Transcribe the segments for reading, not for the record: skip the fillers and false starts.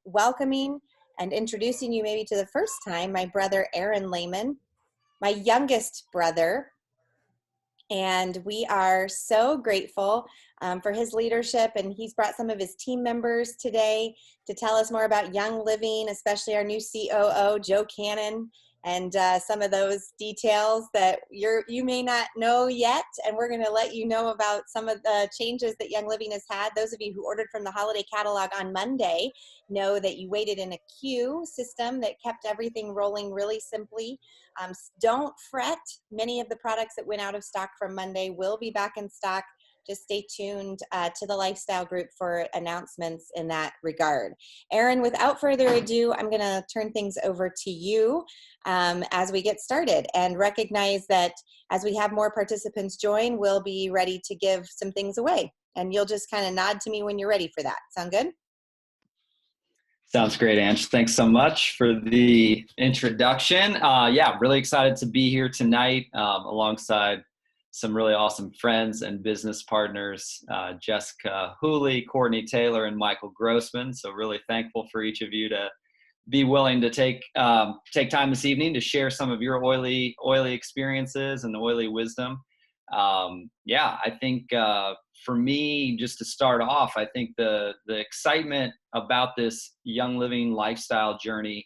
welcoming and introducing you maybe to the first time, my brother, Aaron Lahman, my youngest brother. And we are so grateful for his leadership. And he's brought some of his team members today to tell us more about Young Living, especially our new COO, Joe Cannon, and some of those details that you may not know yet. And we're going to let you know about some of the changes that Young Living has had. Those of you who ordered from the holiday catalog on Monday know that you waited in a queue system that kept everything rolling really simply. Don't fret. Many of the products that went out of stock from Monday will be back in stock. Just stay tuned to the lifestyle group for announcements in that regard. Aaron, without further ado, I'm going to turn things over to you as we get started, and recognize that as we have more participants join, we'll be ready to give some things away. And you'll just kind of nod to me when you're ready for that. Sound good? Sounds great, Ange. Thanks so much for the introduction. Yeah, really excited to be here tonight alongside some really awesome friends and business partners, Jessica Hooley, Courtney Taylor, and Michael Grossman. So really thankful for each of you to be willing to take time this evening to share some of your oily experiences and oily wisdom. Yeah, I think for me, just to start off, I think the excitement about this Young Living lifestyle journey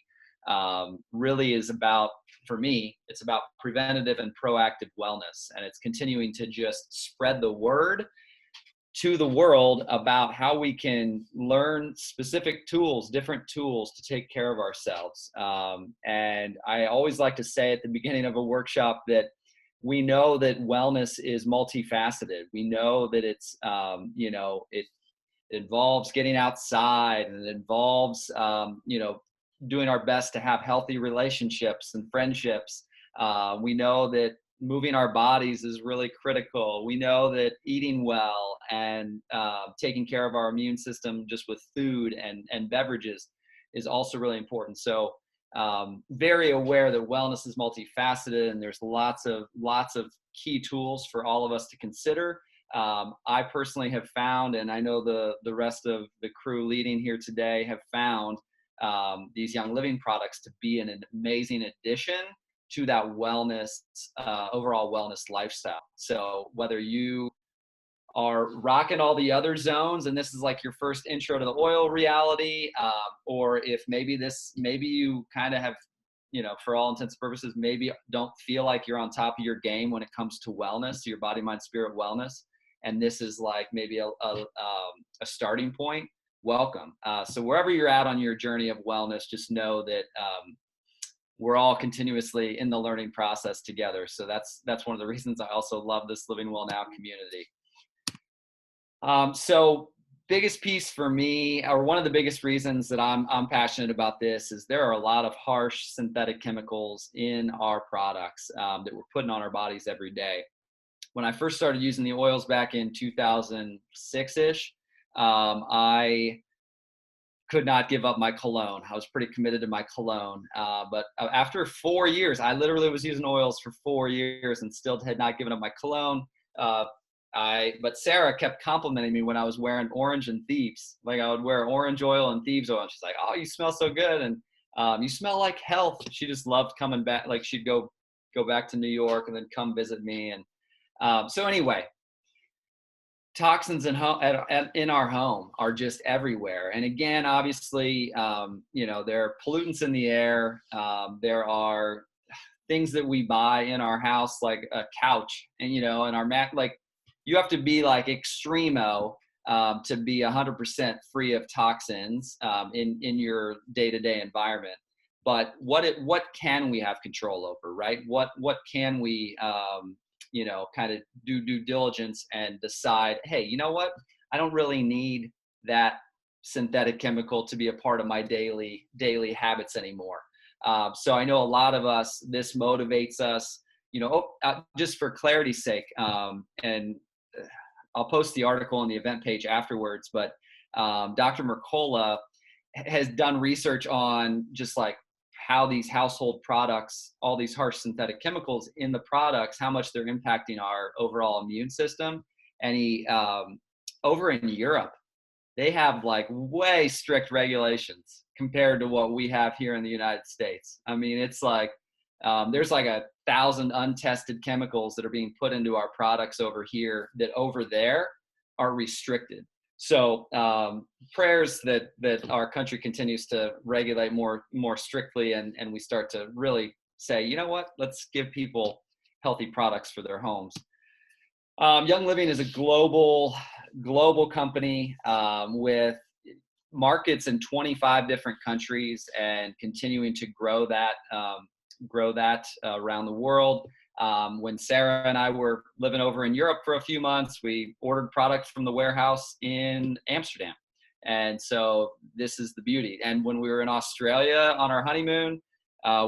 really is about, for me, it's about preventative and proactive wellness. And it's continuing to just spread the word to the world about how we can learn specific tools, different tools to take care of ourselves. And I always like to say at the beginning of a workshop that we know that wellness is multifaceted. We know that it's, it involves getting outside, and it involves, doing our best to have healthy relationships and friendships. We know that moving our bodies is really critical. We know that eating well and taking care of our immune system just with food and beverages is also really important. So very aware that wellness is multifaceted, and there's lots of key tools for all of us to consider. I personally have found, and I know the rest of the crew leading here today have found these Young Living products to be an amazing addition to that wellness, overall wellness lifestyle. So whether you are rocking all the other zones and this is like your first intro to the oil reality, or if maybe you kind of have, for all intents and purposes, maybe don't feel like you're on top of your game when it comes to wellness, your body, mind, spirit wellness, and this is like maybe a starting point, welcome. So wherever you're at on your journey of wellness, just know that we're all continuously in the learning process together. So that's one of the reasons I also love this Living Well Now community. So biggest piece for me, or one of the biggest reasons that I'm passionate about this, is there are a lot of harsh synthetic chemicals in our products that we're putting on our bodies every day. When I first started using the oils back in 2006-ish, I could not give up my cologne. I was pretty committed to my cologne. But after 4 years, I literally was using oils for 4 years and still had not given up my cologne. But Sarah kept complimenting me when I was wearing orange and thieves. Like I would wear orange oil and thieves oil. And she's like, "Oh, you smell so good. And you smell like health." She just loved coming back. Like she'd go back to New York and then come visit me. And so anyway, toxins in our home are just everywhere. And again, obviously, there are pollutants in the air. There are things that we buy in our house, like a couch and, and our mat, like you have to be like extremo to be 100% free of toxins in your day-to-day environment. But what can we have control over, right? What can we, kind of do due diligence and decide, hey, you know what? I don't really need that synthetic chemical to be a part of my daily habits anymore. So I know a lot of us, this motivates us, just for clarity's sake. And I'll post the article on the event page afterwards, but Dr. Mercola has done research on just like how these household products, all these harsh synthetic chemicals in the products, how much they're impacting our overall immune system. And he, over in Europe, they have like way strict regulations compared to what we have here in the United States. I mean, it's like there's like 1,000 untested chemicals that are being put into our products over here that over there are restricted. So prayers that our country continues to regulate more strictly, and we start to really say, you know what, let's give people healthy products for their homes. Young Living is a global company with markets in 25 different countries, and continuing to grow that around the world. When Sarah and I were living over in Europe for a few months, we ordered products from the warehouse in Amsterdam. And so this is the beauty. And when we were in Australia on our honeymoon,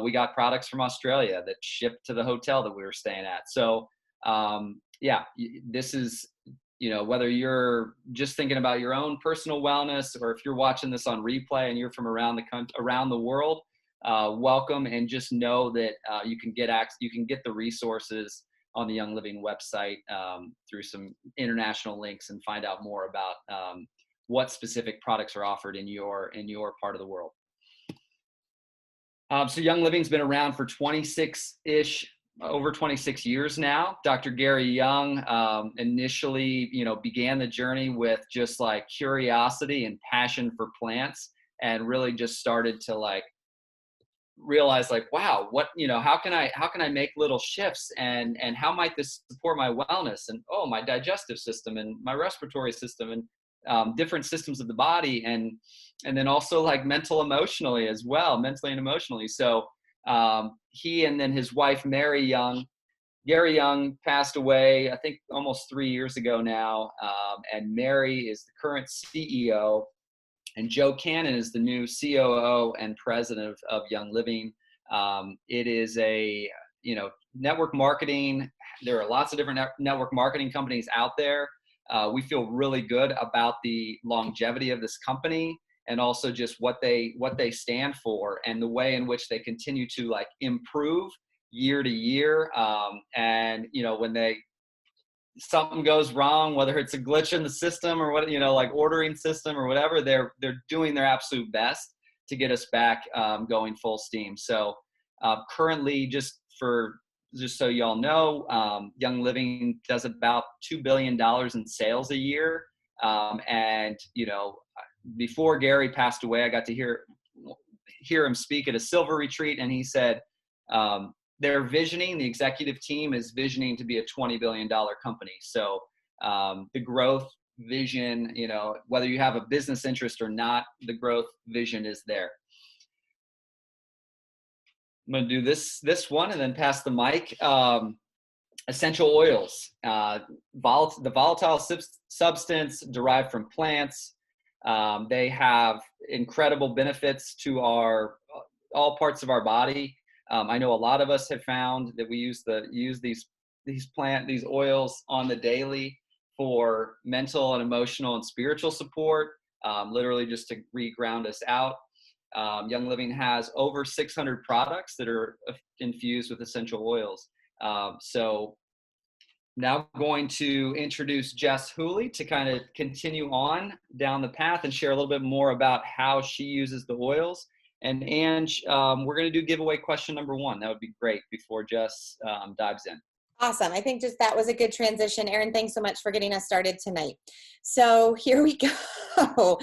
we got products from Australia that shipped to the hotel that we were staying at. So yeah, this is, whether you're just thinking about your own personal wellness, or if you're watching this on replay and you're from around the world, welcome, and just know that you can get the resources on the Young Living website through some international links, and find out more about what specific products are offered in your part of the world. So Young Living's been around for over 26 years now. Dr. Gary Young initially, began the journey with just like curiosity and passion for plants, and really just started to like realize like, wow, what, how can I make little shifts, and how might this support my wellness, and my digestive system and my respiratory system, and different systems of the body, and then also like mentally and emotionally. So he, and then his wife, Gary Young, passed away, I think almost 3 years ago now. And Mary is the current CEO, and Joe Cannon is the new COO and president of Young Living. It is a, network marketing. There are lots of different network marketing companies out there. We feel really good about the longevity of this company, and also just what they stand for, and the way in which they continue to like improve year to year. And when something goes wrong, whether it's a glitch in the system or what, like ordering system or whatever, they're doing their absolute best to get us back going full steam. So currently, just so y'all know, Young Living does about $2 billion in sales a year. And before Gary passed away, I got to hear him speak at a silver retreat, and he said the executive team is visioning to be a $20 billion company. So the growth vision, whether you have a business interest or not, the growth vision is there. I'm going to do this one and then pass the mic. Essential oils, the volatile substance derived from plants. They have incredible benefits to all parts of our body. I know a lot of us have found that we use these oils on the daily for mental and emotional and spiritual support, literally just to re-ground us out. Young Living has over 600 products that are infused with essential oils. So now going to introduce Jess Hooley to kind of continue on down the path and share a little bit more about how she uses the oils. And Ange, we're going to do giveaway question number 1. That would be great before Jess dives in. Awesome. I think just that was a good transition. Aaron, thanks so much for getting us started tonight. So here we go.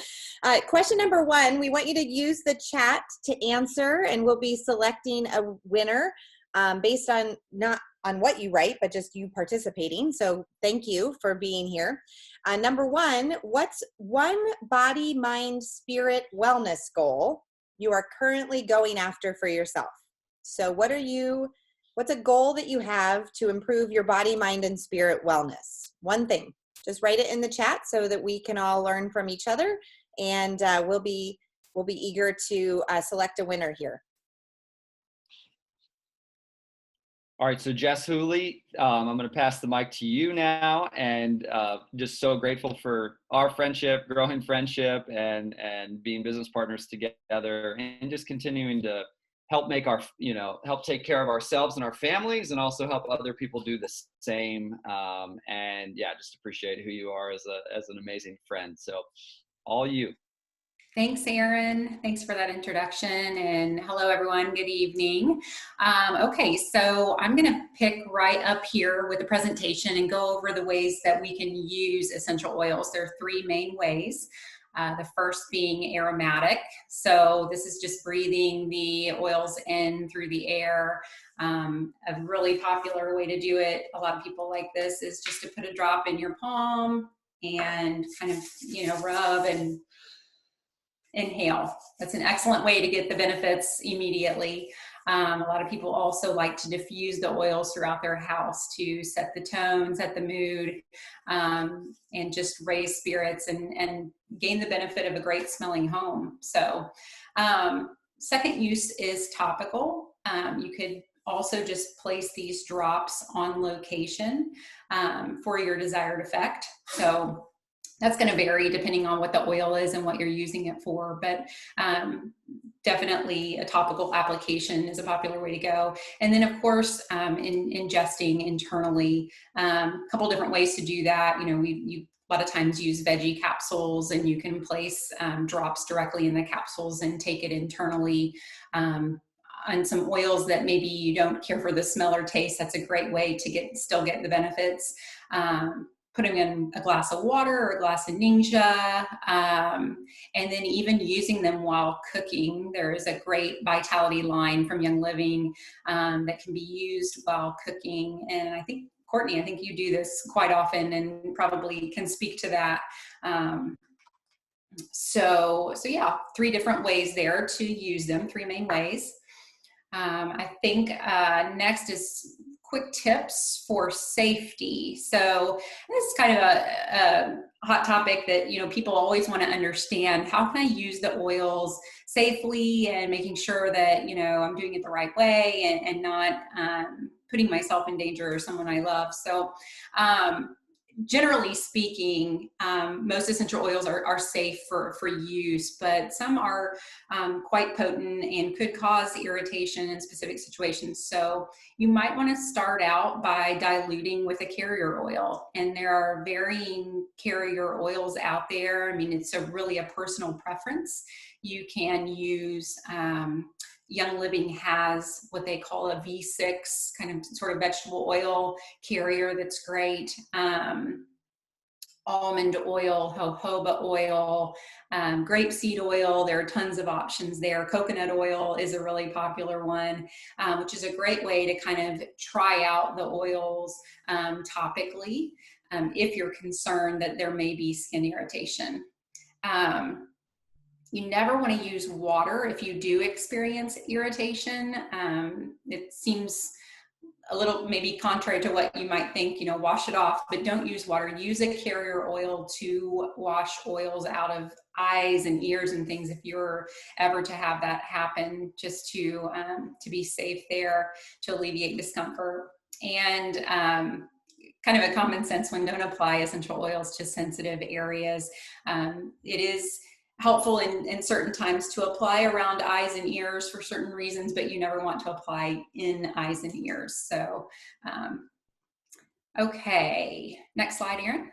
Question number 1, we want you to use the chat to answer, and we'll be selecting a winner based on not on what you write, but just you participating. So thank you for being here. Number 1, what's one body, mind, spirit wellness goal you are currently going after for yourself? So what's a goal that you have to improve your body, mind, and spirit wellness? One thing. Just write it in the chat so that we can all learn from each other, and we'll be eager to select a winner here. All right, so Jess Hooley, I'm going to pass the mic to you now, and just so grateful for our friendship, growing friendship, and being business partners together, and just continuing to help help take care of ourselves and our families, and also help other people do the same. And yeah, just appreciate who you are as an amazing friend. So all you. Thanks, Aaron. Thanks for that introduction. And hello, everyone. Good evening. Okay, so I'm going to pick right up here with the presentation and go over the ways that we can use essential oils. There are three main ways. The first being aromatic. So this is just breathing the oils in through the air. A really popular way to do it, a lot of people like this, is just to put a drop in your palm and kind of, rub and inhale. That's an excellent way to get the benefits immediately. A lot of people also like to diffuse the oils throughout their house to set the tone, set the mood, and just raise spirits and gain the benefit of a great smelling home. So second use is topical. You could also just place these drops on location for your desired effect. So that's going to vary depending on what the oil is and what you're using it for, but definitely a topical application is a popular way to go. And then, of course, ingesting internally, a couple different ways to do that. You a lot of times use veggie capsules, and you can place drops directly in the capsules and take it internally. On some oils that maybe you don't care for the smell or taste, that's a great way to still get the benefits. Putting in a glass of water or a glass of Ningxia, and then even using them while cooking. There is a great vitality line from Young Living that can be used while cooking. And I think, Courtney, you do this quite often and probably can speak to that. So yeah, three different ways there to use them, three main ways. I think next is quick tips for safety. So this is kind of a hot topic that, people always want to understand. How can I use the oils safely and making sure that, I'm doing it the right way and not putting myself in danger or someone I love. So generally speaking, most essential oils are safe for use, but some are quite potent and could cause irritation in specific situations. So you might want to start out by diluting with a carrier oil. And there are varying carrier oils out there. It's really a personal preference. You can use Young Living has what they call a V6 kind of sort of vegetable oil carrier that's great. Almond oil, jojoba oil, grapeseed oil. There are tons of options there. Coconut oil is a really popular one, which is a great way to kind of try out the oils topically if you're concerned that there may be skin irritation. You never want to use water if you do experience irritation. It seems a little maybe contrary to what you might think, wash it off, but don't use water. Use a carrier oil to wash oils out of eyes and ears and things if you're ever to have that happen, just to be safe there, to alleviate discomfort. And kind of a common sense one, don't apply essential oils to sensitive areas. It is helpful in certain times to apply around eyes and ears for certain reasons, but you never want to apply in eyes and ears. So, okay, next slide, Aaron.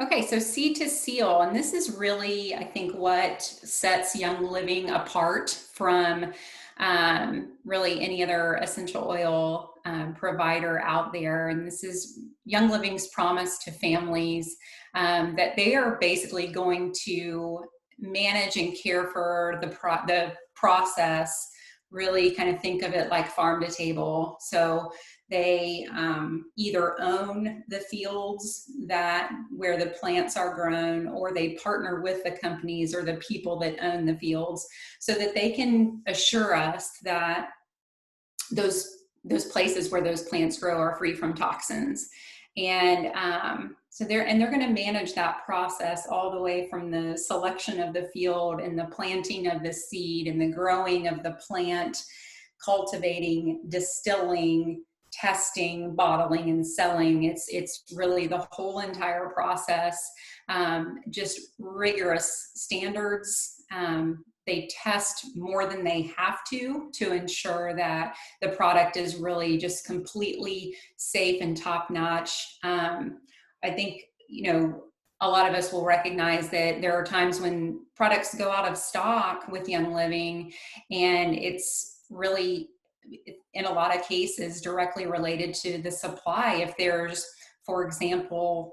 Okay, so seed to seal, and this is really, I think, what sets Young Living apart from really any other essential oil provider out there. And this is Young Living's promise to families that they are basically going to manage and care for the process, really kind of think of it like farm to table. So they either own the fields where the plants are grown, or they partner with the companies or the people that own the fields, so that they can assure us that those places where those plants grow are free from toxins. And so they're going to manage that process all the way from the selection of the field and the planting of the seed and the growing of the plant, cultivating, distilling, testing, bottling, and selling. It's really the whole entire process, just rigorous standards. They test more than they have to ensure that the product is really just completely safe and top notch. I think, a lot of us will recognize that there are times when products go out of stock with Young Living, and it's really, in a lot of cases, directly related to the supply. If there's, for example,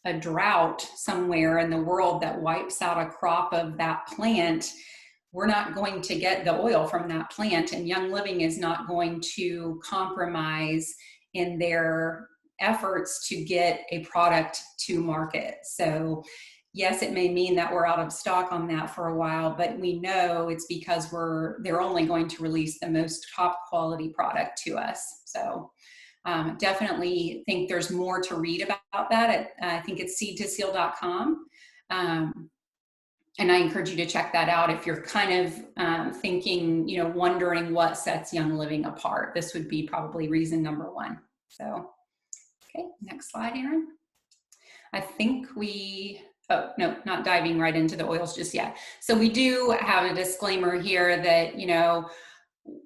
a drought somewhere in the world that wipes out a crop of that plant, we're not going to get the oil from that plant, and Young Living is not going to compromise in their efforts to get a product to market. So yes, it may mean that we're out of stock on that for a while, but we know it's because they're only going to release the most top quality product to us. So definitely think there's more to read about that. I think it's seedtoseal.com. And I encourage you to check that out if you're kind of thinking, wondering what sets Young Living apart. This would be probably reason number one. So, okay, next slide, Aaron. I think oh, no, not diving right into the oils just yet. So we do have a disclaimer here that,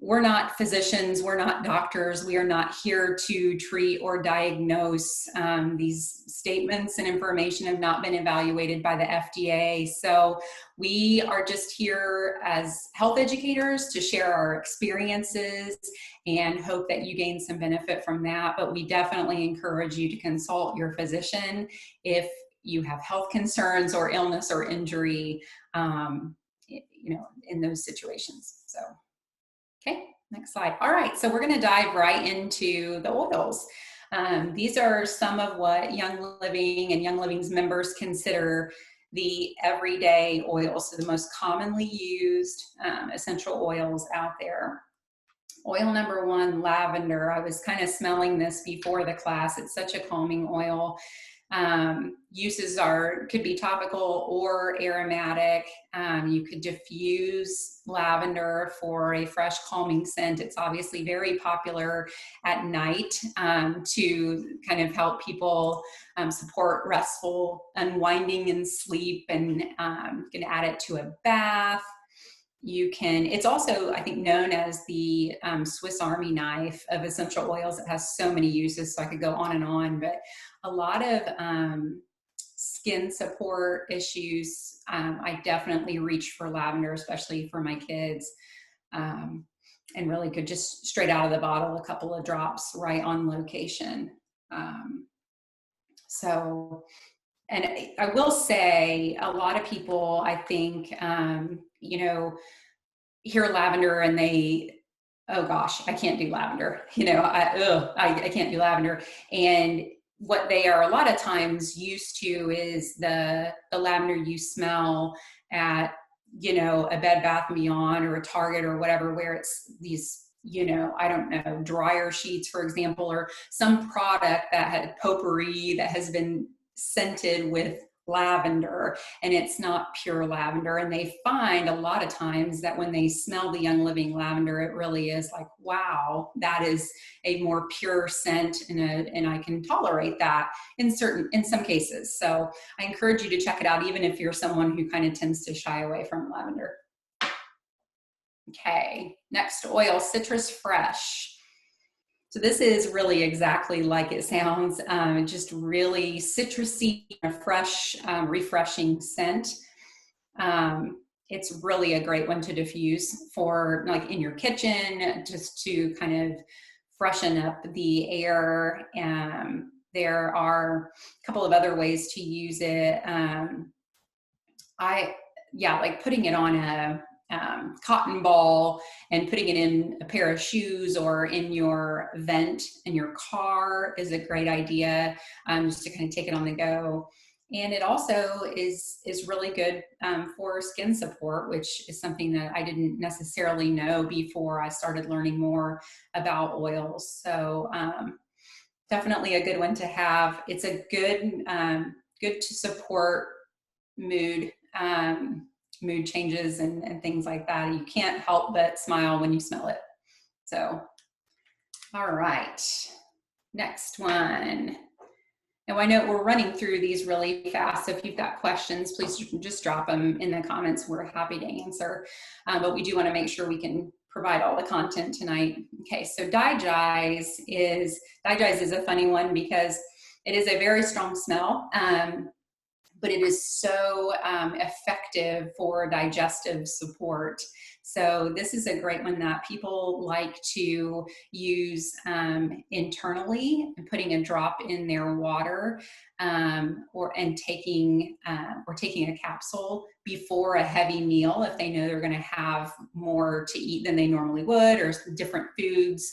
we're not physicians, we're not doctors, we are not here to treat or diagnose. These statements and information have not been evaluated by the FDA. So we are just here as health educators to share our experiences and hope that you gain some benefit from that. But we definitely encourage you to consult your physician if you have health concerns or illness or injury, in those situations. So. Okay, next slide. All right, so we're going to dive right into the oils. These are some of what Young Living and Young Living's members consider the everyday oils, so the most commonly used essential oils out there. Oil number one, lavender. I was kind of smelling this before the class. It's such a calming oil. Uses could be topical or aromatic. You could diffuse lavender for a fresh, calming scent. It's obviously very popular at night to kind of help people support restful unwinding and sleep, and you can add it to a bath. It's also, I think, known as the Swiss Army knife of essential oils. It has so many uses, so I could go on and on, but a lot of skin support issues, I definitely reach for lavender, especially for my kids, and really could just straight out of the bottle, a couple of drops right on location. And I will say, a lot of people, I think, hear lavender and oh gosh, I can't do lavender. I can't do lavender. And what they are a lot of times used to is the lavender you smell at, a Bed Bath & Beyond or a Target or whatever, where it's these, I don't know, dryer sheets, for example, or some product that had potpourri that has been scented with lavender, and it's not pure lavender. And they find a lot of times that when they smell the Young Living lavender, it really is like, wow, that is a more pure scent, and I can tolerate that in some cases. So I encourage you to check it out, even if you're someone who kind of tends to shy away from lavender. Okay, next oil, Citrus Fresh. So this is really exactly like it sounds, just really citrusy, a fresh, refreshing scent. It's really a great one to diffuse for like in your kitchen, just to kind of freshen up the air. There are a couple of other ways to use it. Like putting it on a cotton ball and putting it in a pair of shoes or in your vent in your car is a great idea, just to kind of take it on the go. And it also is really good for skin support, which is something that I didn't necessarily know before I started learning more about oils. So definitely a good one to have. It's a good to support mood changes and things like that. You can't help but smile when you smell it. So, all right, next one. Now I know we're running through these really fast, so if you've got questions, please just drop them in the comments. We're happy to answer, but we do want to make sure we can provide all the content tonight. Okay, so Digize is a funny one because it is a very strong smell. but it is so effective for digestive support. So this is a great one that people like to use internally, putting a drop in their water, or taking a capsule before a heavy meal if they know they're going to have more to eat than they normally would, or different foods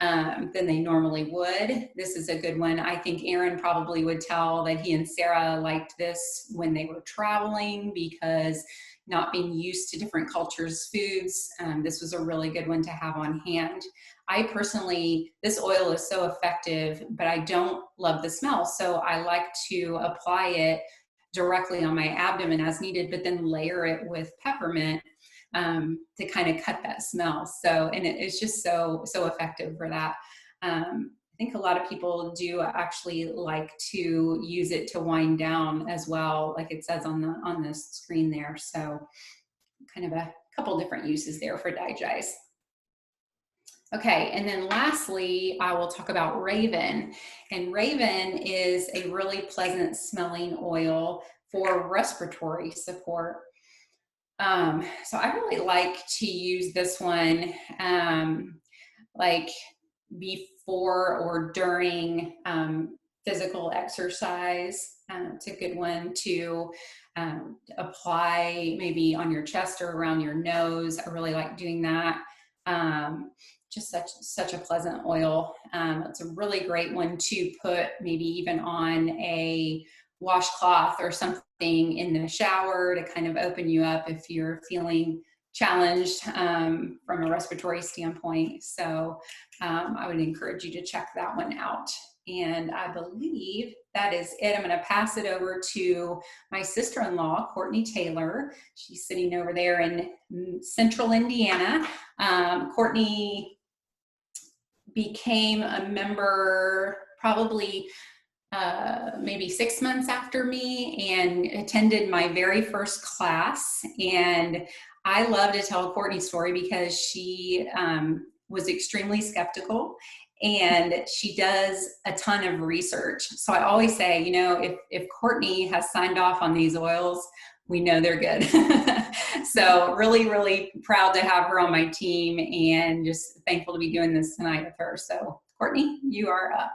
than they normally would. This is a good one. I think Aaron probably would tell that he and Sarah liked this when they were traveling, because not being used to different cultures' foods, this was a really good one to have on hand. I personally, this oil is so effective, but I don't love the smell. So I like to apply it directly on my abdomen as needed, but then layer it with peppermint to kind of cut that smell. So, and it's just so effective for that. I think a lot of people do actually like to use it to wind down as well, like it says on the screen there. So kind of a couple different uses there for digest. Okay, and then lastly, I will talk about Raven. And Raven is a really pleasant smelling oil for respiratory support. So I really like to use this one like before or during physical exercise. It's a good one to apply maybe on your chest or around your nose. I really like doing that. Just such a pleasant oil. It's a really great one to put maybe even on a washcloth or something in the shower to kind of open you up if you're feeling challenged from a respiratory standpoint. So I would encourage you to check that one out. And I believe that is it. I'm going to pass it over to my sister-in-law, Courtney Taylor. She's sitting over there in central Indiana. Courtney became a member probably maybe 6 months after me, and attended my very first class. And I love to tell Courtney's story because she was extremely skeptical, and she does a ton of research. So I always say, you know, if Courtney has signed off on these oils, we know they're good. So really, really proud to have her on my team, and just thankful to be doing this tonight with her. So Courtney, you are up.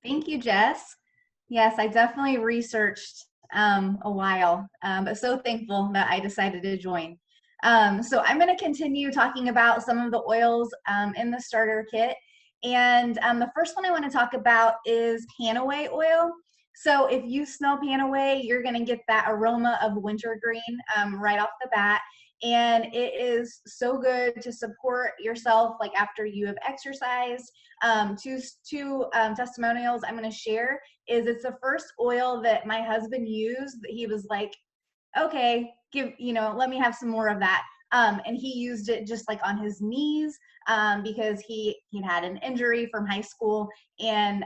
Thank you, Jess. Yes, I definitely researched a while, but so thankful that I decided to join. So I'm going to continue talking about some of the oils in the starter kit. And the first one I want to talk about is Panaway oil. So if you smell Panaway, you're going to get that aroma of wintergreen right off the bat. And it is so good to support yourself, like after you have exercised. Two testimonials I'm going to share is it's the first oil that my husband used. He was like, okay, let me have some more of that. And he used it just like on his knees because he had an injury from high school. And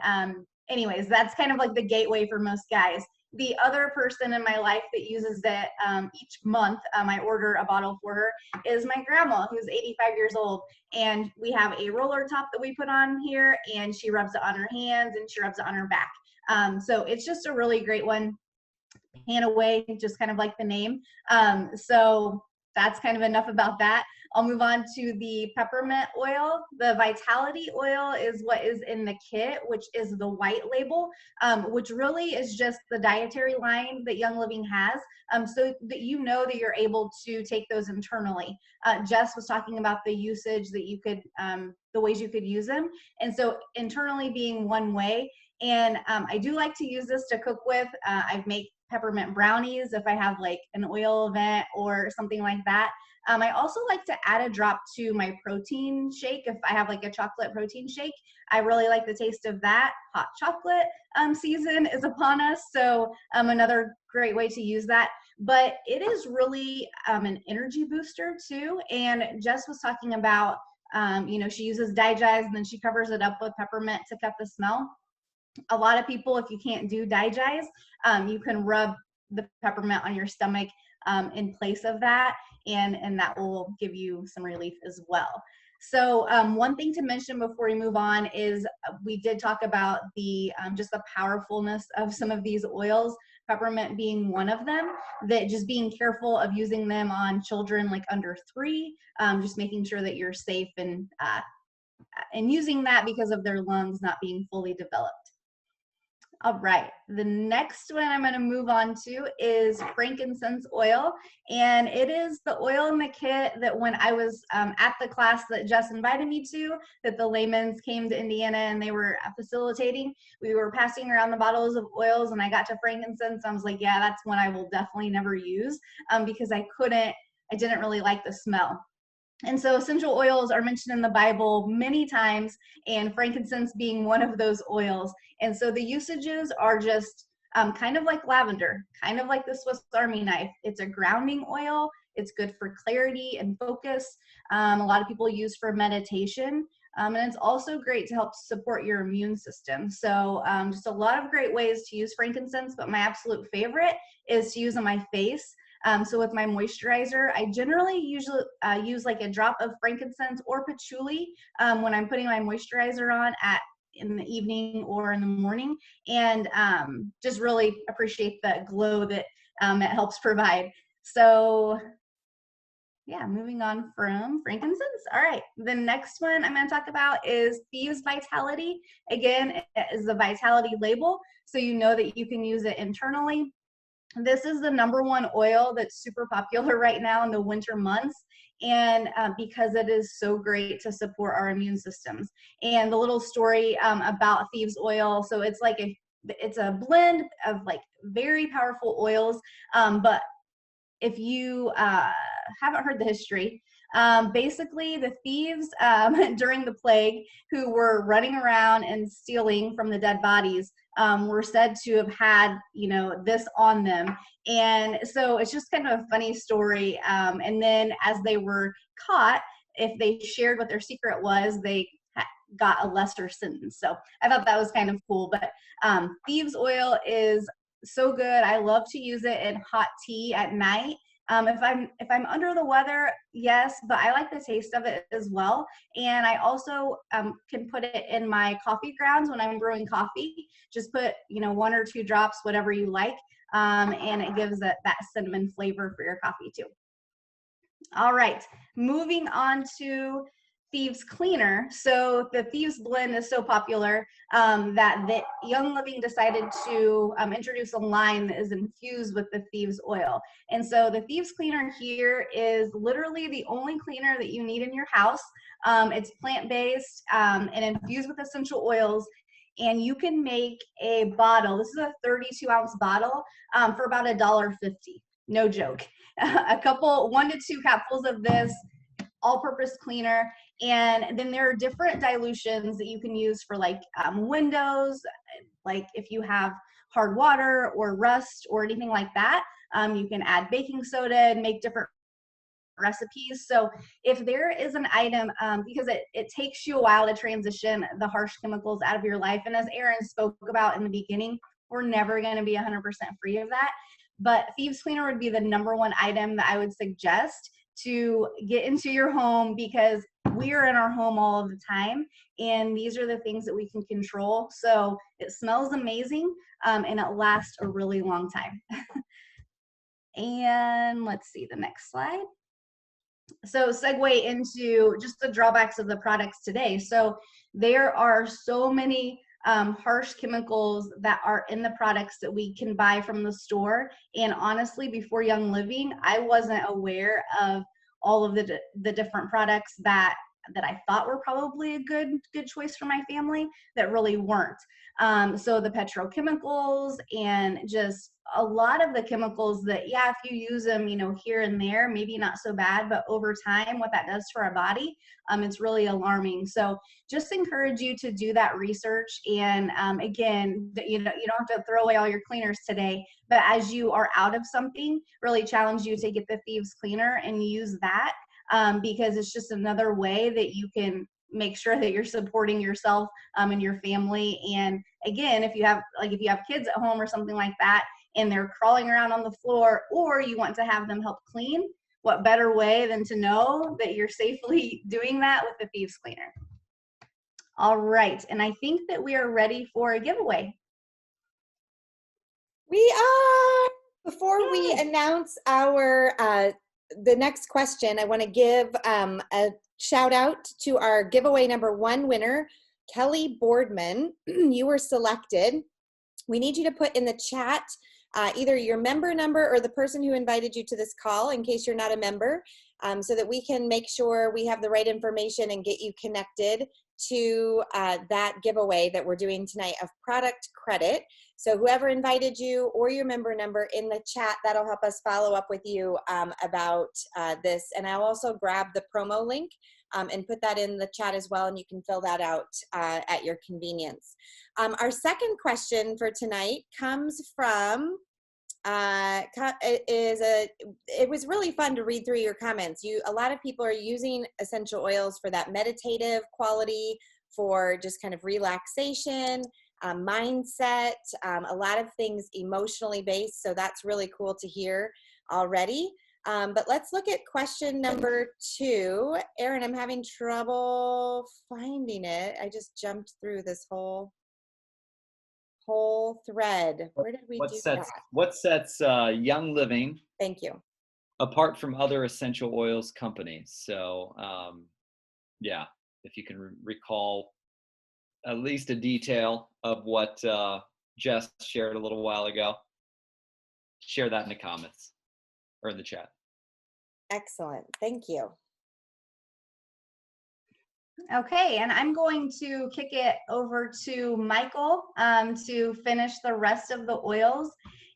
anyways, that's kind of like the gateway for most guys. The other person in my life that uses it each month, I order a bottle for her, is my grandma, who's 85 years old. And we have a roller top that we put on here, and she rubs it on her hands and she rubs it on her back. So it's just a really great one. Panaway, just kind of like the name. So that's kind of enough about that. I'll move on to the peppermint oil. The Vitality oil is what is in the kit, which is the white label, which really is just the dietary line that Young Living has, so that you know that you're able to take those internally. Jess was talking about the usage that you could, the ways you could use them. And so internally being one way. And I do like to use this to cook with. I make peppermint brownies if I have like an oil event or something like that. I also like to add a drop to my protein shake if I have like a chocolate protein shake. I really like the taste of that. Hot chocolate season is upon us, so another great way to use that. But it is really an energy booster too. And Jess was talking about, she uses digest and then she covers it up with peppermint to cut the smell. A lot of people, if you can't do digest, you can rub the peppermint on your stomach in place of that, and that will give you some relief as well. So one thing to mention before we move on is we did talk about the just the powerfulness of some of these oils, peppermint being one of them, that just being careful of using them on children like under 3, just making sure that you're safe and using that because of their lungs not being fully developed. All right, the next one I'm going to move on to is frankincense oil, and it is the oil in the kit that when I was at the class that Jess invited me to, that the Lahmans came to Indiana and they were facilitating, we were passing around the bottles of oils and I got to frankincense. I was like, yeah, that's one I will definitely never use because I didn't really like the smell. And so essential oils are mentioned in the Bible many times, and frankincense being one of those oils. And so the usages are just kind of like lavender, kind of like the Swiss Army knife. It's a grounding oil. It's good for clarity and focus. A lot of people use for meditation. And it's also great to help support your immune system. So just a lot of great ways to use frankincense, but my absolute favorite is to use on my face. So with my moisturizer, I generally usually use like a drop of frankincense or patchouli when I'm putting my moisturizer on in the evening or in the morning, and just really appreciate the glow that it helps provide. So yeah, moving on from frankincense. All right, the next one I'm going to talk about is Thieves Vitality. Again, it is the Vitality label, so you know that you can use it internally. This is the #1 oil that's super popular right now in the winter months, and because it is so great to support our immune systems. And the little story about Thieves oil, so it's a blend of like very powerful oils, but if you haven't heard the history, basically the thieves during the plague who were running around and stealing from the dead bodies were said to have had, this on them. And so it's just kind of a funny story. And then as they were caught, if they shared what their secret was, they got a lesser sentence. So I thought that was kind of cool. But thieves oil is so good. I love to use it in hot tea at night. If I'm under the weather, yes, but I like the taste of it as well. And I also can put it in my coffee grounds when I'm brewing coffee. Just put 1 or 2 drops, whatever you like, and it gives that cinnamon flavor for your coffee too. All right, moving on to Thieves Cleaner. So the Thieves blend is so popular that the Young Living decided to introduce a line that is infused with the Thieves oil. And so the Thieves Cleaner here is literally the only cleaner that you need in your house. It's plant-based and infused with essential oils. And you can make a bottle. This is a 32-ounce bottle for about $1.50. No joke. 1 to 2 capsules of this all-purpose cleaner. And then there are different dilutions that you can use for like windows, like if you have hard water or rust or anything like that. You can add baking soda and make different recipes. So if there is an item, because it takes you a while to transition the harsh chemicals out of your life, and as Aaron spoke about in the beginning, we're never going to be 100% free of that. But Thieves Cleaner would be the #1 item that I would suggest to get into your home, because we are in our home all of the time, and these are the things that we can control. So it smells amazing, and it lasts a really long time. And let's see the next slide. So segue into just the drawbacks of the products today. So there are so many harsh chemicals that are in the products that we can buy from the store. And honestly, before Young Living, I wasn't aware of all of the different products that I thought were probably a good choice for my family that really weren't. So the petrochemicals and just a lot of the chemicals that, yeah, if you use them, here and there, maybe not so bad, but over time, what that does to our body, it's really alarming. So just encourage you to do that research. And again, you don't have to throw away all your cleaners today, but as you are out of something, really challenge you to get the Thieves Cleaner and use that, because it's just another way that you can make sure that you're supporting yourself and your family. And again, if you have kids at home or something like that, and they're crawling around on the floor, or you want to have them help clean, what better way than to know that you're safely doing that with the Thieves Cleaner. All right, and I think that we are ready for a giveaway. We are. Before we Yay. announce our the next question, I want to give a shout out to our giveaway number 1 winner, Kelly Boardman. You were selected. We need you to put in the chat either your member number or the person who invited you to this call in case you're not a member, so that we can make sure we have the right information and get you connected to that giveaway that we're doing tonight of product credit. So whoever invited you or your member number in the chat, that'll help us follow up with you about this. And I'll also grab the promo link and put that in the chat as well, and you can fill that out at your convenience. Our second question for tonight comes from, it was really fun to read through your comments. A lot of people are using essential oils for that meditative quality, for just kind of relaxation, mindset, a lot of things emotionally based. So that's really cool to hear already. But let's look at question number 2. Aaron, I'm having trouble finding it. I just jumped through this whole thread. Where did we do that? What sets Young Living Thank you. apart from other essential oils companies? So yeah, if you can recall at least a detail of what Jess shared a little while ago, share that in the comments or in the chat. Excellent. Thank you. Okay, and I'm going to kick it over to Michael to finish the rest of the oils.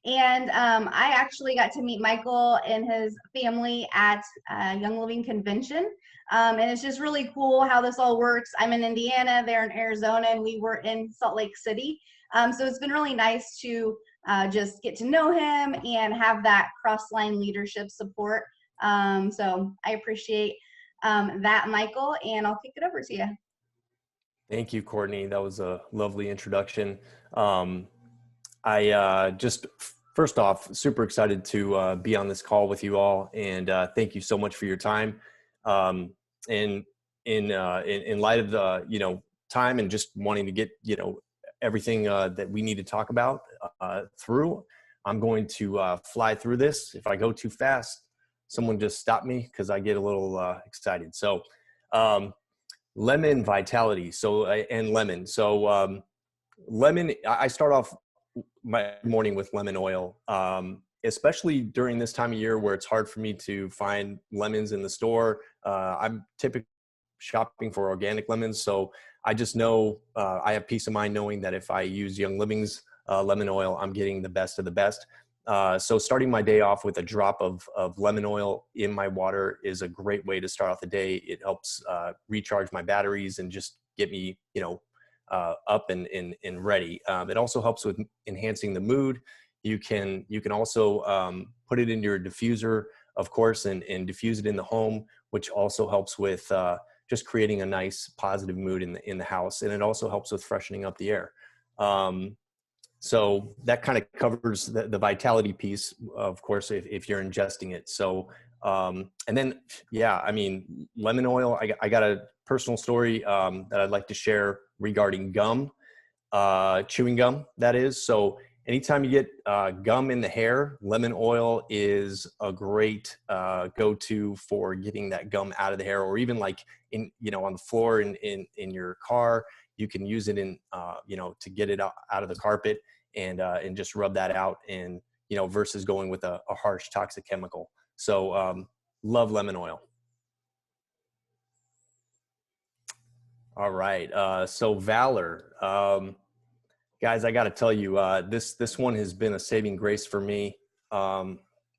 And I actually got to meet Michael and his family at Young Living Convention. And it's just really cool how this all works. I'm in Indiana, they're in Arizona, and we were in Salt Lake City. So it's been really nice to just get to know him and have that cross-line leadership support. So I appreciate that, Michael, and I'll kick it over to you. Thank you, Courtney. That was a lovely introduction. I just, first off, super excited to be on this call with you all, and thank you so much for your time. In light of the time and just wanting to get everything that we need to talk about through, I'm going to fly through this. If I go too fast, someone just stop me because I get a little excited. So lemon vitality. And lemon. So lemon, I start off my morning with lemon oil, especially during this time of year where it's hard for me to find lemons in the store. I'm typically shopping for organic lemons. So I just know I have peace of mind knowing that if I use Young Living's lemon oil, I'm getting the best of the best. So starting my day off with a drop of lemon oil in my water is a great way to start off the day. It helps recharge my batteries and just get me, up and ready. It also helps with enhancing the mood. You can also put it in your diffuser, of course, and diffuse it in the home, which also helps with just creating a nice positive mood in the house. And it also helps with freshening up the air. So that kind of covers the vitality piece, of course, if you're ingesting it. So, and then, yeah, I mean, lemon oil, I got a personal story that I'd like to share regarding gum, chewing gum, that is. So anytime you get gum in the hair, lemon oil is a great go-to for getting that gum out of the hair, or even like on the floor in your car. You can use it to get it out of the carpet and just rub that out, and versus going with a harsh toxic chemical. So love lemon oil. All right, so Valor, guys, I got to tell you, this one has been a saving grace for me.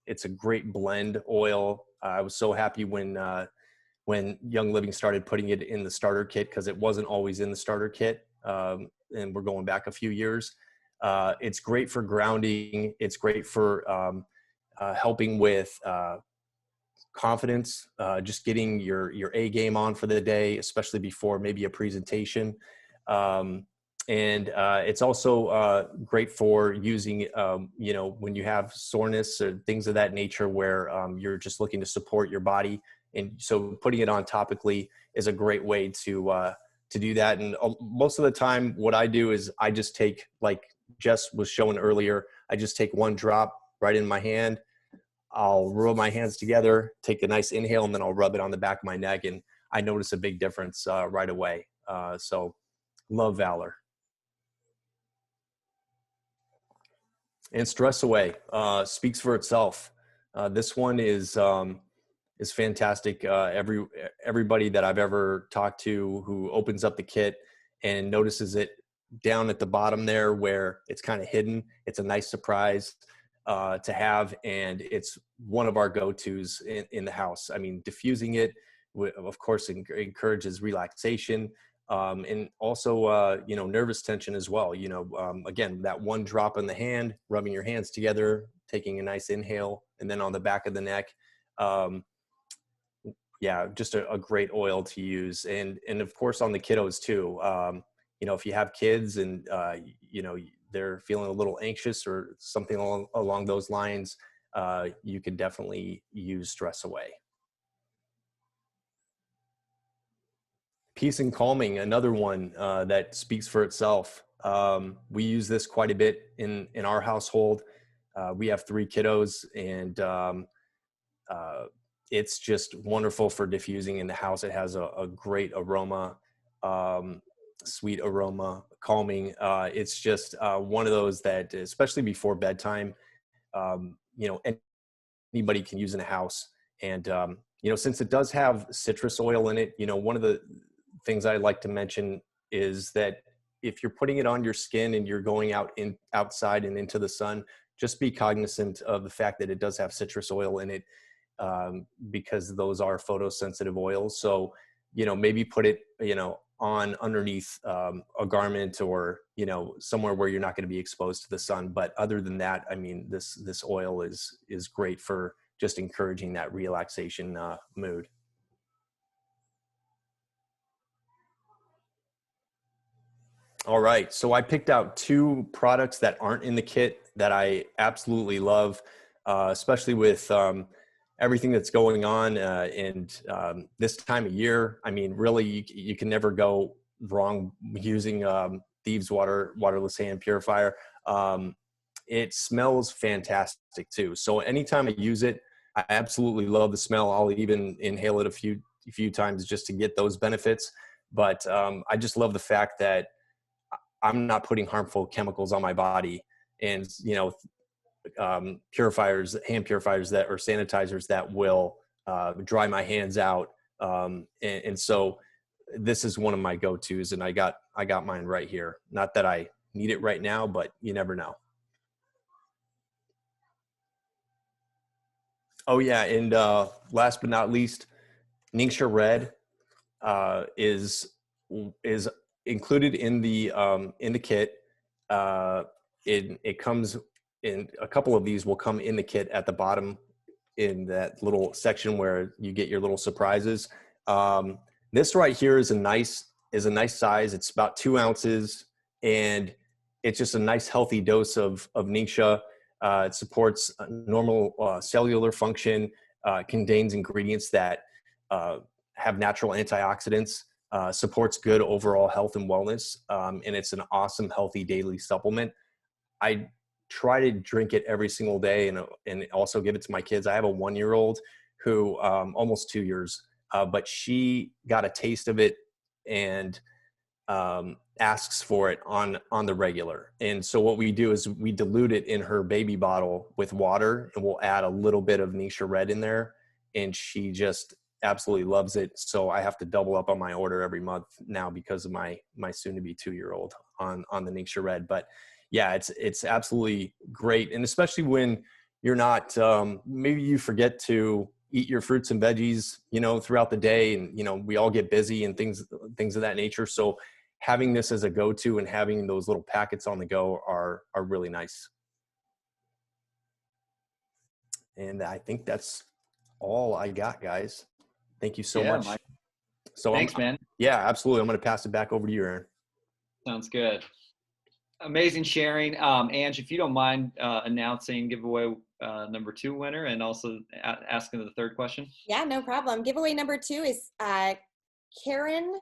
It's a great blend oil. I was so happy when Young Living started putting it in the starter kit, because it wasn't always in the starter kit, and we're going back a few years. It's great for grounding. It's great for helping with confidence, just getting your A game on for the day, especially before maybe a presentation. And it's also great for using, you know, when you have soreness or things of that nature where you're just looking to support your body. And so putting it on topically is a great way to do that. And most of the time what I do is I just take, like Jess was showing earlier, I just take one drop right in my hand. I'll rub my hands together, take a nice inhale, and then I'll rub it on the back of my neck. And I notice a big difference right away. So love Valor. And Stress Away speaks for itself. This one is fantastic. Everybody that I've ever talked to who opens up the kit and notices it down at the bottom there where it's kind of hidden, it's a nice surprise to have, and it's one of our go-tos in the house. I mean, diffusing it, of course, encourages relaxation. And also, you know, nervous tension as well. You know, again, that one drop in the hand, rubbing your hands together, taking a nice inhale, and then on the back of the neck. Yeah, just a great oil to use. And of course on the kiddos too. You know, if you have kids and, you know, they're feeling a little anxious or something along those lines, you could definitely use Stress Away. Peace and Calming, another one that speaks for itself. We use this quite a bit in our household. We have 3 kiddos, and it's just wonderful for diffusing in the house. It has a great aroma, sweet aroma, calming. It's just one of those that, especially before bedtime, you know, anybody can use in a house. And, you know, since it does have citrus oil in it, you know, one of the things I like to mention is that if you're putting it on your skin and you're going outside and into the sun, just be cognizant of the fact that it does have citrus oil in it, because those are photosensitive oils. So, you know, maybe put it, you know, on underneath a garment, or, you know, somewhere where you're not going to be exposed to the sun. But other than that, I mean, this oil is great for just encouraging that relaxation mood. All right, so I picked out 2 products that aren't in the kit that I absolutely love, especially with everything that's going on and this time of year. I mean, really, you can never go wrong using Thieves waterless hand purifier. It smells fantastic too. So anytime I use it, I absolutely love the smell. I'll even inhale it a few times just to get those benefits. But I just love the fact that I'm not putting harmful chemicals on my body, and, you know, hand purifiers that, or sanitizers that will dry my hands out. And so this is one of my go-tos, and I got mine right here. Not that I need it right now, but you never know. Oh yeah. And last but not least, Ningxia Red is included in the kit. It comes in a couple of these will come in the kit at the bottom in that little section where you get your little surprises. This right here is a nice size. It's about 2 ounces, and it's just a nice healthy dose of Ningxia. It supports normal cellular function, contains ingredients that have natural antioxidants, supports good overall health and wellness, and it's an awesome, healthy daily supplement. I try to drink it every single day, and also give it to my kids. I have a 1-year-old who almost 2 years, but she got a taste of it and asks for it on the regular. And so what we do is we dilute it in her baby bottle with water, and we'll add a little bit of Ningxia Red in there, and she just absolutely loves it. So I have to double up on my order every month now because of my soon to be 2-year-old on the Ningxia Red. But yeah, it's absolutely great. And especially when you're not, maybe you forget to eat your fruits and veggies, you know, throughout the day. And, you know, we all get busy and things of that nature. So having this as a go-to and having those little packets on the go are really nice. And I think that's all I got, guys. Thank you so much. So thanks, man. Yeah, absolutely. I'm going to pass it back over to you, Aaron. Sounds good. Amazing sharing. Ange, if you don't mind announcing giveaway number 2 winner and also asking the third question. Yeah, no problem. Giveaway number 2 is Karen.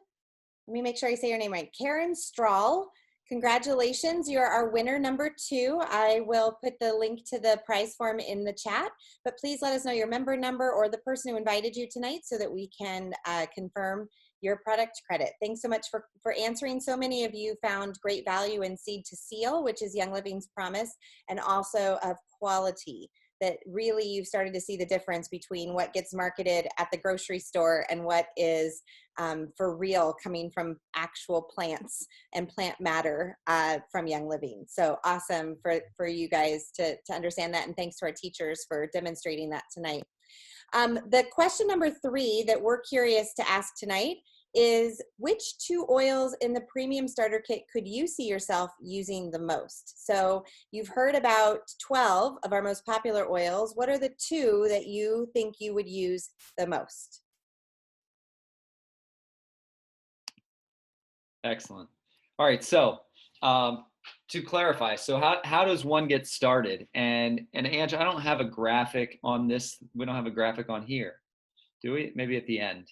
Let me make sure I say your name right. Karen Strahl. Congratulations, you're our winner number 2. I will put the link to the prize form in the chat, but please let us know your member number or the person who invited you tonight so that we can confirm your product credit. Thanks so much for answering. So many of you found great value in Seed to Seal, which is Young Living's promise, and also of quality, that really you've started to see the difference between what gets marketed at the grocery store and what is for real coming from actual plants and plant matter from Young Living. So awesome for you guys to understand that, and thanks to our teachers for demonstrating that tonight. The question number 3 that we're curious to ask tonight is, which 2 oils in the premium starter kit could you see yourself using the most? So you've heard about 12 of our most popular oils. What are the 2 that you think you would use the most? Excellent. All right. So to clarify, so how does one get started? And Ange, I don't have a graphic on this. We don't have a graphic on here, do we? Maybe at the end.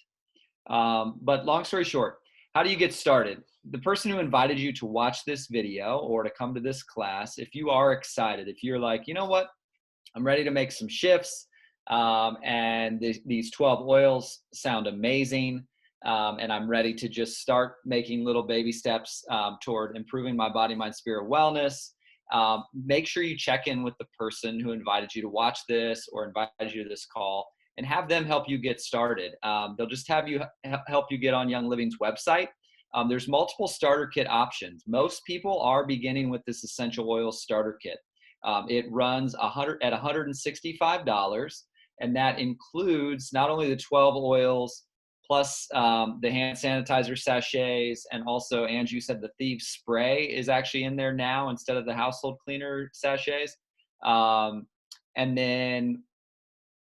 But long story short, how do you get started? The person who invited you to watch this video or to come to this class, if you are excited, if you're like, you know what, I'm ready to make some shifts, and these 12 oils sound amazing, and I'm ready to just start making little baby steps toward improving my body, mind, spirit wellness, make sure you check in with the person who invited you to watch this or invited you to this call, and have them help you get started. They'll just have you help you get on Young Living's website. There's multiple starter kit options. Most people are beginning with this essential oils starter kit. It runs at $165, and that includes not only the 12 oils plus the hand sanitizer sachets, and also, Angie, you said the Thieves spray is actually in there now instead of the household cleaner sachets.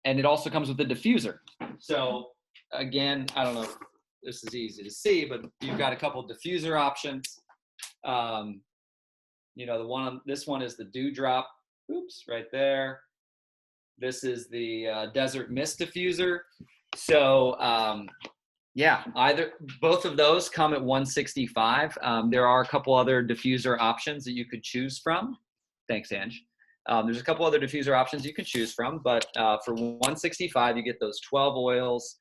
And it also comes with a diffuser. So again, I don't know if this is easy to see, but you've got a couple of diffuser options. You know, this one is the Dewdrop. Oops, right there. This is the Desert Mist diffuser. So yeah, both of those come at $165. There are a couple other diffuser options that you could choose from. Thanks, Ange. There's a couple other diffuser options you can choose from, but for $165, you get those 12 oils,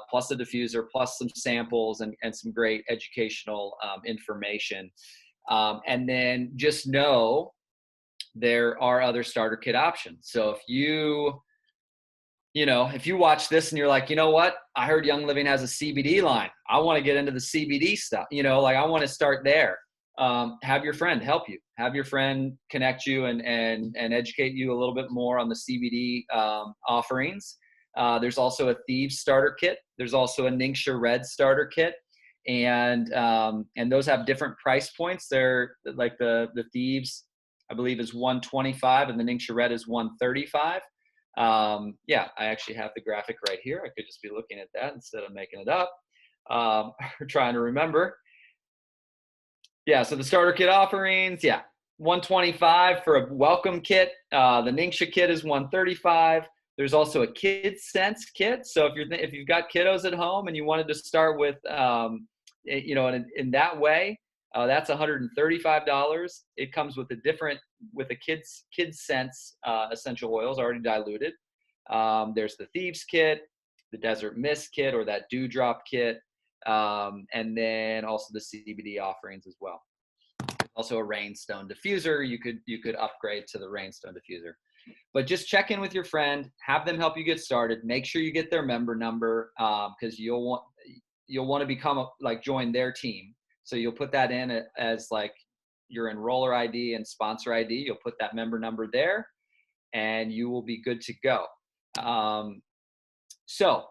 plus a diffuser, plus some samples and some great educational information. And then just know there are other starter kit options. So if you watch this and you're like, you know what, I heard Young Living has a CBD line. I want to get into the CBD stuff. I want to start there. Have your friend help you. Have your friend connect you and educate you a little bit more on the CBD offerings. There's also a Thieves starter kit. There's also a Ningxia Red starter kit, and those have different price points. They're like the Thieves, I believe, is $125, and the Ningxia Red is $135. Yeah, I actually have the graphic right here. I could just be looking at that instead of making it up or trying to remember. Yeah, so the starter kit offerings, yeah, $125 for a welcome kit. The Ningxia kit is $135. There's also a Kid Sense kit. So if you've got kiddos at home and you wanted to start with, in that way, that's $135. It comes with a Kid Sense essential oils already diluted. There's the Thieves kit, the Desert Mist kit, or that Dewdrop kit. And then also the CBD offerings as well. Also a Rainstone diffuser. You could upgrade to the Rainstone diffuser. But just check in with your friend, have them help you get started. Make sure you get their member number, because you'll want to join their team. So you'll put that in as like your enroller ID and sponsor ID. You'll put that member number there, and you will be good to go. So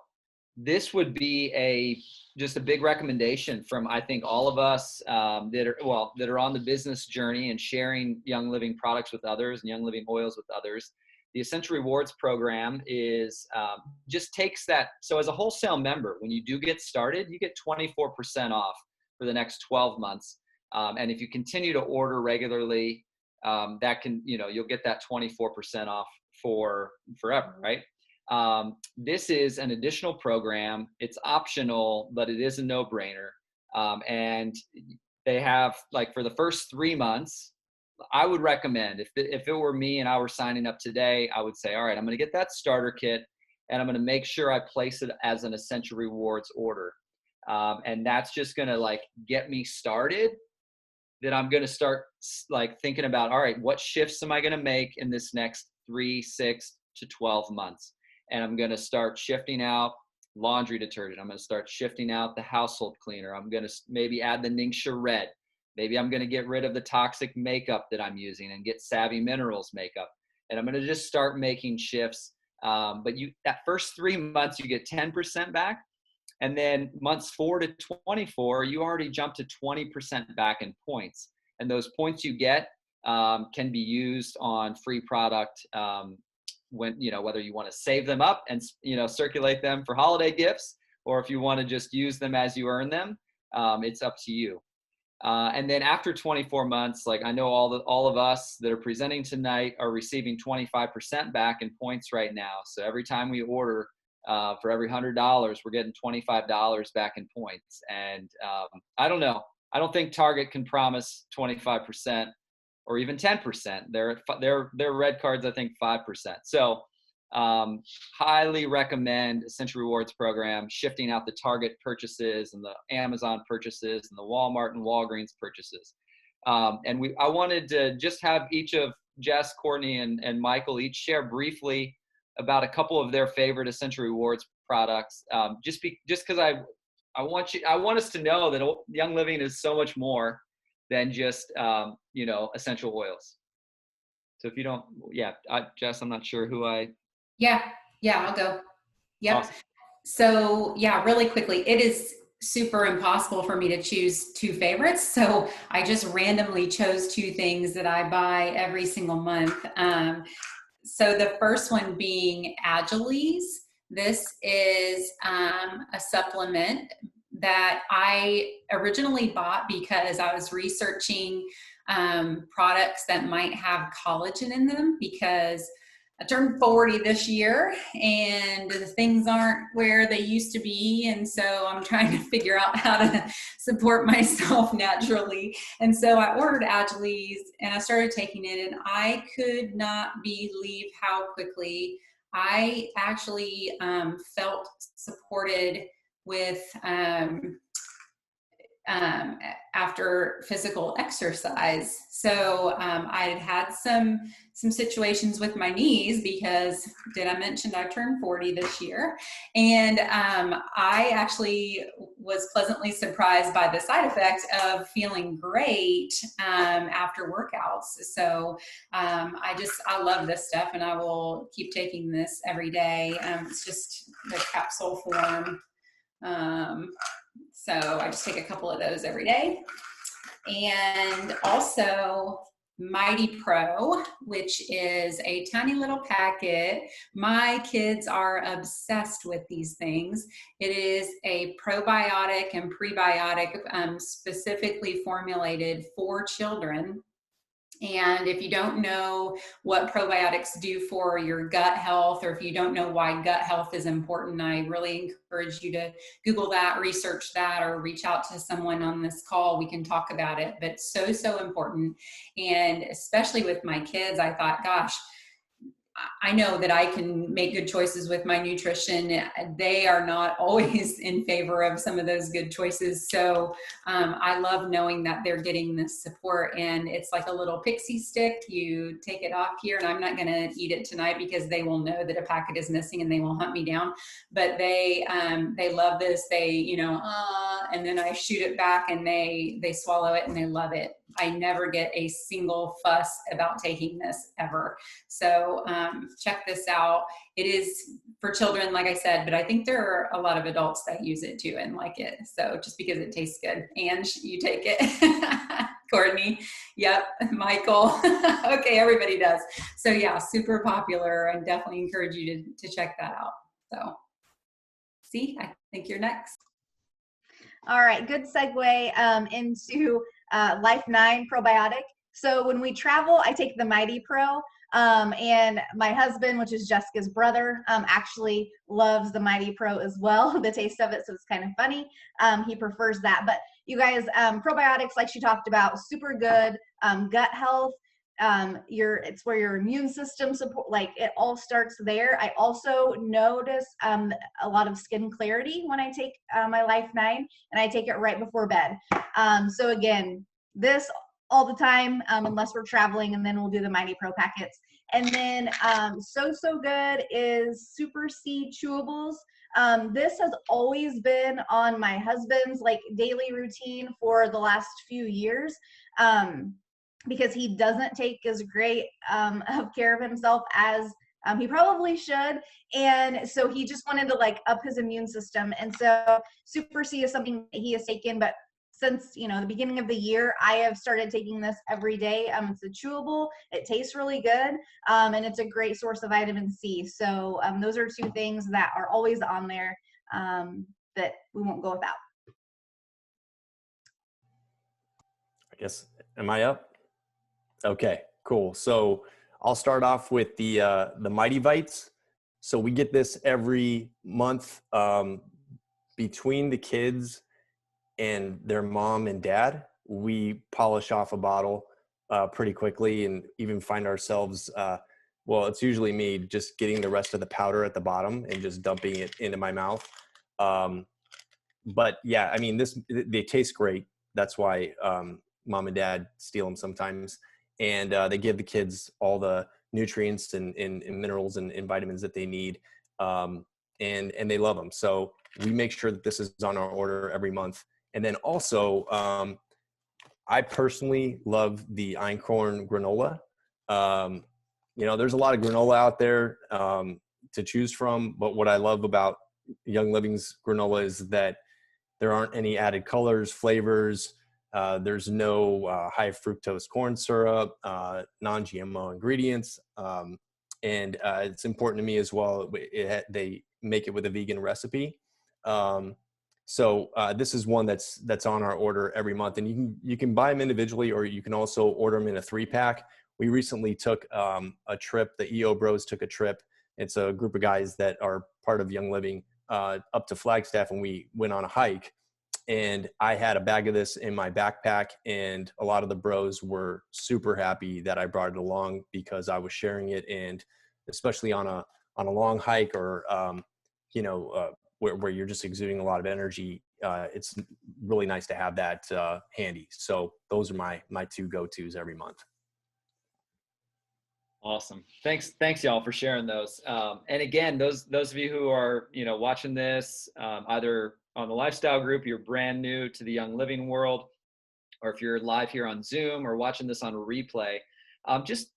this would be just a big recommendation from, I think, all of us that are on the business journey and sharing Young Living products with others and Young Living oils with others. The Essential Rewards program is just takes that. So as a wholesale member, when you do get started, you get 24% off for the next 12 months. And if you continue to order regularly, that can, you'll get that 24% off for forever, right? This is an additional program. It's optional, but it is a no-brainer. And they have, like, for the first 3 months, I would recommend, if it were me and I were signing up today, I would say, all right, I'm going to get that starter kit and I'm going to make sure I place it as an Essential Rewards order. And that's just going to, like, get me started. Then I'm going to start, like, thinking about, all right, what shifts am I going to make in this next 3, 6 to 12 months? And I'm going to start shifting out laundry detergent. I'm going to start shifting out the household cleaner. I'm going to maybe add the Ningxia Red. Maybe I'm going to get rid of the toxic makeup that I'm using and get Savvy Minerals makeup. And I'm going to just start making shifts. But that first 3 months, you get 10% back. And then months 4 to 24, you already jumped to 20% back in points. And those points you get can be used on free product when, whether you want to save them up and, circulate them for holiday gifts, or if you want to just use them as you earn them, it's up to you. And then after 24 months, like, I know all of us that are presenting tonight are receiving 25% back in points right now. So every time we order, for every $100, we're getting $25 back in points. And I don't know. I don't think Target can promise 25% or even 10%. Their red cards, I think 5%. So highly recommend Essential Rewards program, shifting out the Target purchases and the Amazon purchases and the Walmart and Walgreens purchases. And I wanted to just have each of Jess, Courtney, and Michael each share briefly about a couple of their favorite Essential Rewards products. Just because I want us to know that Young Living is so much more than just essential oils. So if you don't, Jess, I'm not sure who I. Yeah, I'll go. Yep. Awesome. So really quickly, it is super impossible for me to choose 2 favorites. So I just randomly chose 2 things that I buy every single month. So the first one being Agiles. This is a supplement that I originally bought because I was researching products that might have collagen in them, because I turned 40 this year and things aren't where they used to be. And so I'm trying to figure out how to support myself naturally. And so I ordered Agiles and I started taking it, and I could not believe how quickly I actually felt supported with after physical exercise. So I had some situations with my knees, because did I mention I turned 40 this year? And I actually was pleasantly surprised by the side effect of feeling great after workouts. So I love this stuff, and I will keep taking this every day. It's just the capsule form. So I just take a couple of those every day. And also Mighty Pro, which is a tiny little packet. My kids are obsessed with these things. It is a probiotic and prebiotic specifically formulated for children. And if you don't know what probiotics do for your gut health, or if you don't know why gut health is important, I really encourage you to Google that, research that, or reach out to someone on this call. We can talk about it, but so important. And especially with my kids, I thought, gosh, I know that I can make good choices with my nutrition. They are not always in favor of some of those good choices. So I love knowing that they're getting this support, and it's like a little pixie stick. You take it off here, and I'm not going to eat it tonight because they will know that a packet is missing and they will hunt me down. But they love this. They, and then I shoot it back, and they swallow it and they love it. I never get a single fuss about taking this ever. So check this out. It is for children, like I said, but I think there are a lot of adults that use it too and like it. So just because it tastes good, and you take it. Courtney, yep, Michael. Okay, everybody does. So yeah, super popular, and definitely encourage you to check that out. So see, I think you're next. All right, good segue into Life 9 probiotic. So when we travel, I take the Mighty Pro. And my husband, which is Jessica's brother, actually loves the Mighty Pro as well, the taste of it. So it's kind of funny. He prefers that. But you guys, probiotics, like she talked about, super good. Gut health, it's where your immune system support, like it all starts there. I also notice a lot of skin clarity when I take my Life 9, and I take it right before bed. So again, this all the time, unless we're traveling, and then we'll do the Mighty Pro packets. And then so good is Super Seed chewables. This has always been on my husband's like daily routine for the last few years, because he doesn't take as great of care of himself as he probably should. And so he just wanted to like up his immune system. And so Super C is something that he has taken, but since, the beginning of the year, I have started taking this every day. It's a chewable, it tastes really good, and it's a great source of vitamin C. So those are two things that are always on there that we won't go without. I guess, am I up? Okay, cool. So I'll start off with the Mighty Vites. So we get this every month between the kids and their mom and dad. We polish off a bottle pretty quickly, and even find ourselves, well, it's usually me just getting the rest of the powder at the bottom and just dumping it into my mouth. But yeah, I mean, they taste great. That's why mom and dad steal them sometimes. And they give the kids all the nutrients and minerals and vitamins that they need. And they love them. So we make sure that this is on our order every month. And then also, I personally love the einkorn granola. There's a lot of granola out there to choose from. But what I love about Young Living's granola is that there aren't any added colors, flavors. There's no high fructose corn syrup, non-GMO ingredients. And it's important to me as well. They make it with a vegan recipe. So this is one that's on our order every month, and you can buy them individually, or you can also order them in a 3-pack. We recently took a trip. The EO Bros took a trip. It's a group of guys that are part of Young Living up to Flagstaff, and we went on a hike. And I had a bag of this in my backpack, and a lot of the bros were super happy that I brought it along because I was sharing it, and especially on a long hike or where you're just exuding a lot of energy, it's really nice to have that handy. So those are my two go-tos every month. Awesome. Thanks y'all for sharing those. And again, those of you who are, watching this, either on the lifestyle group, you're brand new to the Young Living world, or if you're live here on Zoom or watching this on replay, just,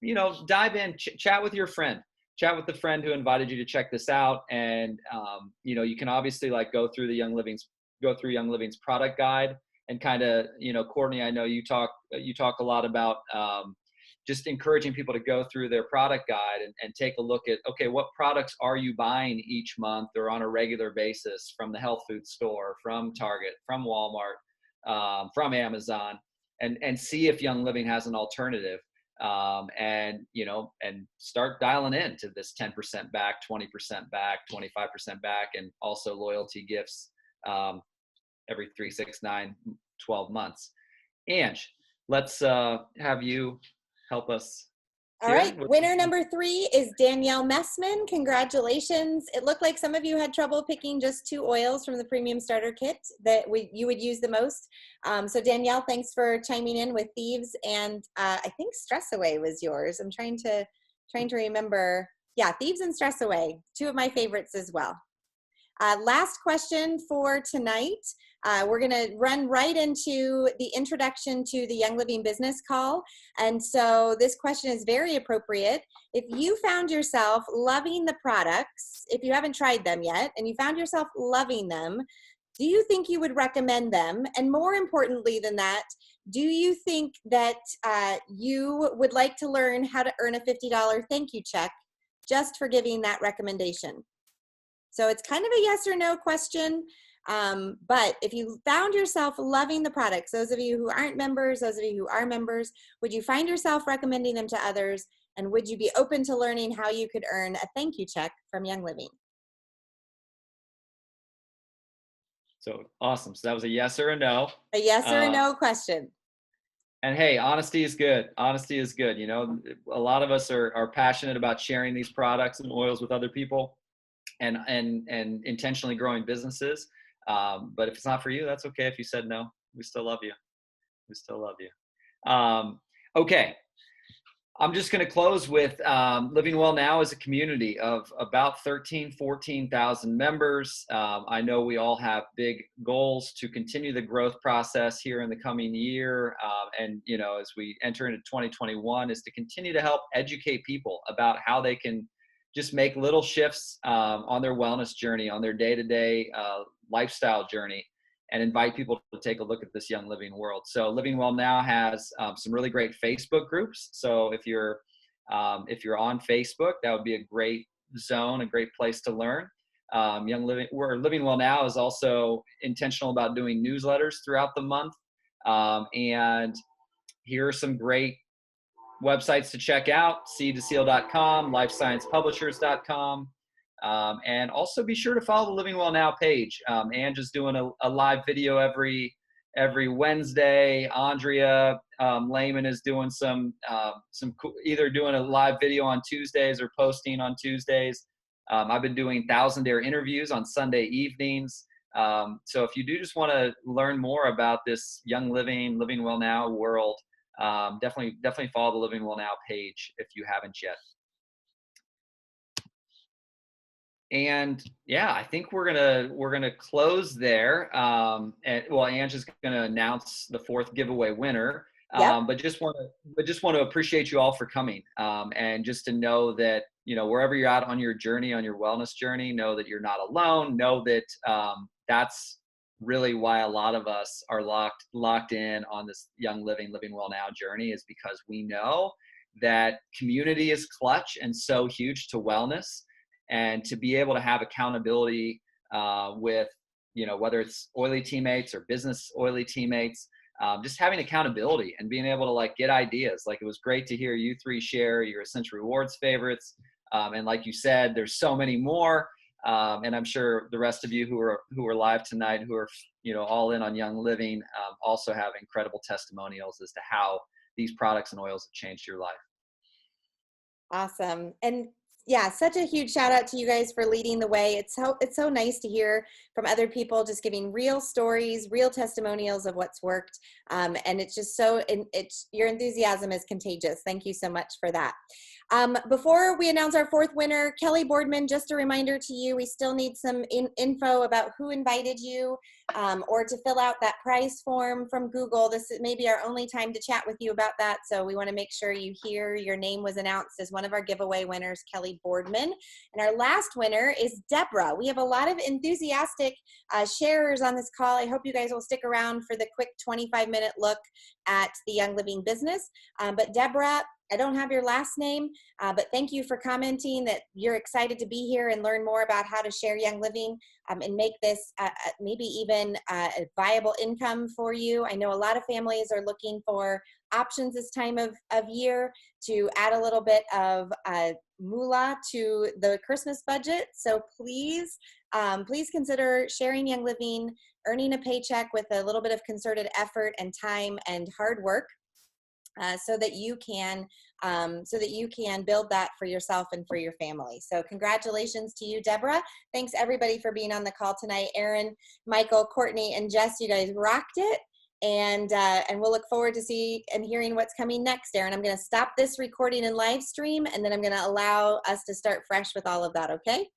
dive in, chat with your friend. Chat with the friend who invited you to check this out. And, you can obviously go through Young Living's product guide, and kind of, Courtney, I know you talk a lot about just encouraging people to go through their product guide and take a look at, okay, what products are you buying each month or on a regular basis from the health food store, from Target, from Walmart, from Amazon, and see if Young Living has an alternative. And start dialing in to this 10% back, 20% back, 25% back, and also loyalty gifts every 3, 6, 9, 12 months. Ange, let's have you help us. All right, winner number 3 is Danielle Messman. Congratulations. It looked like some of you had trouble picking just 2 oils from the premium starter kit that you would use the most. So Danielle, thanks for chiming in with Thieves, and I think Stress Away was yours. I'm trying to remember. Yeah, Thieves and Stress Away, 2 of my favorites as well. Last question for tonight. We're going to run right into the introduction to the Young Living business call. And so this question is very appropriate. If you found yourself loving the products, if you haven't tried them yet, and you found yourself loving them, do you think you would recommend them? And more importantly than that, do you think that you would like to learn how to earn a $50 thank you check just for giving that recommendation? So it's kind of a yes or no question. But if you found yourself loving the products, those of you who aren't members, those of you who are members, would you find yourself recommending them to others? And would you be open to learning how you could earn a thank you check from Young Living? So awesome. So that was a yes or a no. A yes or a no question. And hey, honesty is good. Honesty is good. You know, a lot of us are passionate about sharing these products and oils with other people and intentionally growing businesses. But if it's not for you, that's okay. If you said no, we still love you. We still love you. Okay. I'm just going to close with Living Well Now is a community of about 14,000 members. I know we all have big goals to continue the growth process here in the coming year. And, you know, as we enter into 2021 is to continue to help educate people about how they can just make little shifts on their wellness journey, on their day-to-day lifestyle journey, and invite people to take a look at this Young Living world. So Living Well Now has some really great Facebook groups. So if you're on Facebook, that would be a great zone, a great place to learn. Living Well Now is also intentional about doing newsletters throughout the month. And here are some great websites to check out: seedtoseal.com, lifesciencepublishers.com. And also be sure to follow the Living Well Now page. Ange is doing a live video every Wednesday. Andrea Lahman is doing either doing a live video on Tuesdays or posting on Tuesdays. I've been doing Thousandaire interviews on Sunday evenings. So if you do just want to learn more about this Young Living Well Now world, definitely follow the Living Well Now page if you haven't yet. And yeah, I think we're gonna close there. And Ange is gonna announce the 4th giveaway winner. Yep. But just want to appreciate you all for coming. And just to know that, you know, wherever you're at on your journey, on your wellness journey, know that you're not alone. Know that that's really why a lot of us are locked in on this Young Living Well Now journey, is because we know that community is clutch and so huge to wellness. And to be able to have accountability with, you know, whether it's oily teammates or business oily teammates, just having accountability and being able to like get ideas. Like, it was great to hear you 3 share your Essential Rewards favorites. And like you said, there's so many more. And I'm sure the rest of you who are live tonight, who are, you know, all in on Young Living, also have incredible testimonials as to how these products and oils have changed your life. Awesome. And yeah, such a huge shout out to you guys for leading the way. It's so nice to hear from other people, just giving real stories, real testimonials of what's worked. And it's just your enthusiasm is contagious. Thank you so much for that. Before we announce our 4th winner, Kelly Boardman, just a reminder to you, we still need some info about who invited you, or to fill out that prize form from Google. This may be our only time to chat with you about that, so we want to make sure you hear your name was announced as one of our giveaway winners, Kelly Boardman. And our last winner is Deborah. We have a lot of enthusiastic sharers on this call. I hope you guys will stick around for the quick 25-minute look at the Young Living business. But Deborah, I don't have your last name, but thank you for commenting that you're excited to be here and learn more about how to share Young Living and make this maybe even a viable income for you. I know a lot of families are looking for options this time of year to add a little bit of moolah to the Christmas budget. So please consider sharing Young Living, earning a paycheck with a little bit of concerted effort and time and hard work. So that you can build that for yourself and for your family. So congratulations to you, Deborah. Thanks everybody for being on the call tonight. Aaron, Michael, Courtney, and Jess, you guys rocked it. And we'll look forward to see and hearing what's coming next, Aaron. I'm going to stop this recording and live stream, and then I'm going to allow us to start fresh with all of that, okay?